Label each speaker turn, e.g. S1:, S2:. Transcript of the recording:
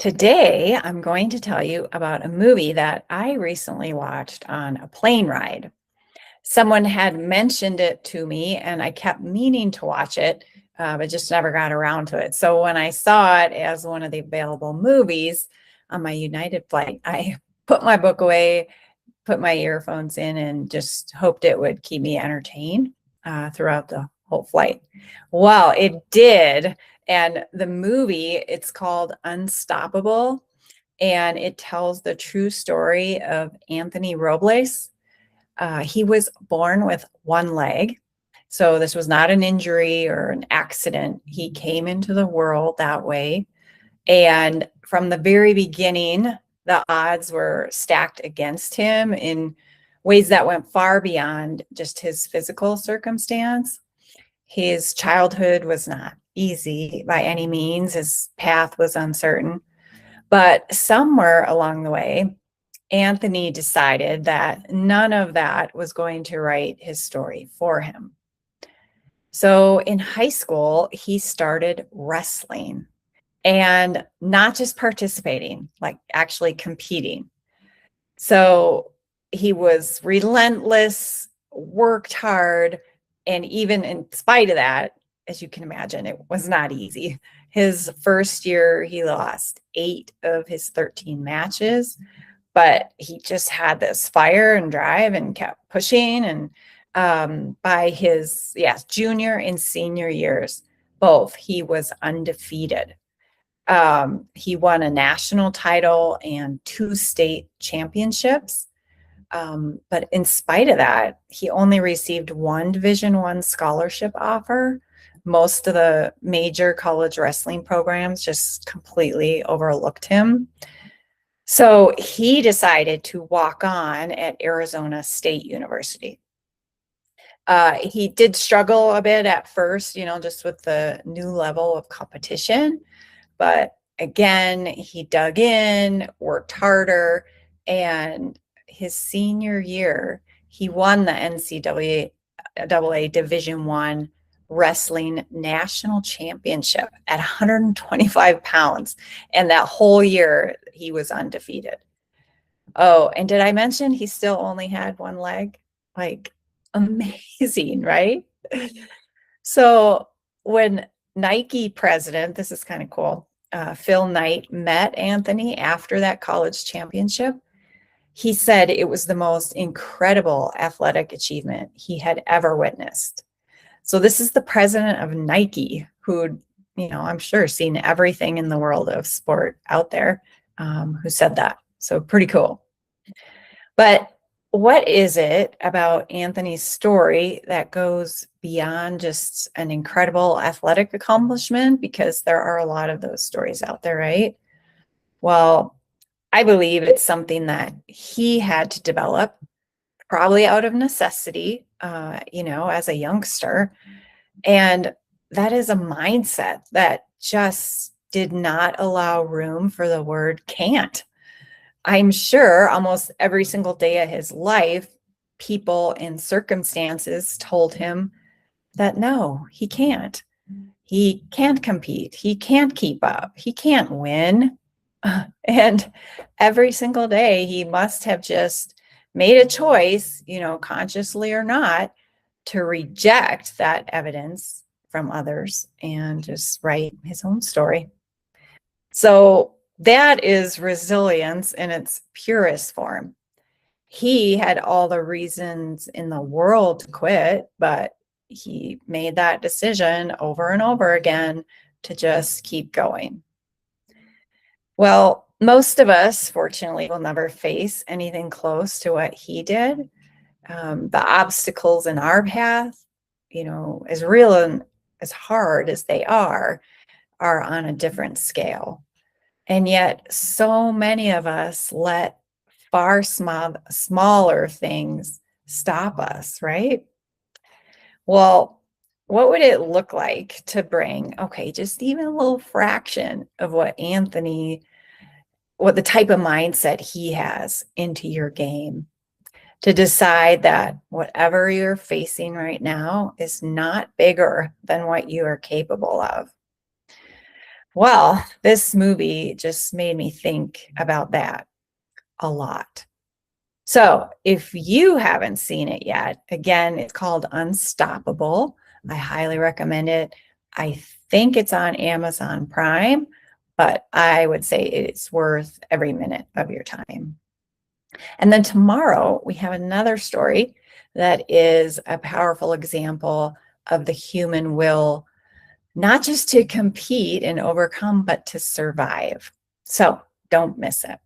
S1: Today, I'm going to tell you about a movie that I recently watched on a plane ride. Someone had mentioned it to me, and I kept meaning to watch it, but just never got around to it. So when I saw it as one of the available movies on my United flight, I put my book away, put my earphones in, and just hoped it would keep me entertained throughout the whole flight. Well, it did. And the movie, it's called Unstoppable, and it tells the true story of Anthony Robles. He was born with one leg. So this was not an injury or an accident. He came into the world that way. And from the very beginning, the odds were stacked against him in ways that went far beyond just his physical circumstance. His childhood was not easy by any means. His path was uncertain. But somewhere along the way, Anthony decided that none of that was going to write his story for him. So in high school, he started wrestling and not just participating, like actually competing. So he was relentless, worked hard, and even in spite of that, as you can imagine, it was not easy. His first year, he lost 8 of his 13 matches, but he just had this fire and drive and kept pushing. And by his junior and senior years, both, he was undefeated. He won a national title and 2 state championships. But in spite of that, he only received 1 Division I scholarship offer. Most of the major college wrestling programs just completely overlooked him. So he decided to walk on at Arizona State University. He did struggle a bit at first, just with the new level of competition. But again, he dug in, worked harder, and his senior year, he won the NCAA Division I Wrestling National Championship at 125 pounds. And that whole year, he was undefeated. Oh, and did I mention he still only had 1 leg? Like, amazing, right? So when Nike president, this is kind of cool, Phil Knight met Anthony after that college championship, he said it was the most incredible athletic achievement he had ever witnessed. So this is the president of Nike, who, I'm sure seen everything in the world of sport out there, who said that. So pretty cool. But what is it about Anthony's story that goes beyond just an incredible athletic accomplishment? Because there are a lot of those stories out there, right? Well, I believe it's something that he had to develop, probably out of necessity, as a youngster. And that is a mindset that just did not allow room for the word can't. I'm sure almost every single day of his life, people and circumstances told him that no, he can't. He can't compete. He can't keep up. He can't win. And every single day, he must have just made a choice, consciously or not, to reject that evidence from others and just write his own story. So that is resilience in its purest form. He had all the reasons in the world to quit, but he made that decision over and over again to just keep going. Well, most of us, fortunately, will never face anything close to what he did. The obstacles in our path, as real and as hard as they are on a different scale. And yet so many of us let far smaller things stop us, right? Well, what would it look like to bring, just even a little fraction of what the type of mindset he has into your game, to decide that whatever you're facing right now is not bigger than what you are capable of? Well, this movie just made me think about that a lot. So, if you haven't seen it yet, again, it's called Unstoppable. I highly recommend it. I think it's on Amazon Prime, but I would say it's worth every minute of your time. And then tomorrow, we have another story that is a powerful example of the human will, not just to compete and overcome, but to survive. So, don't miss it.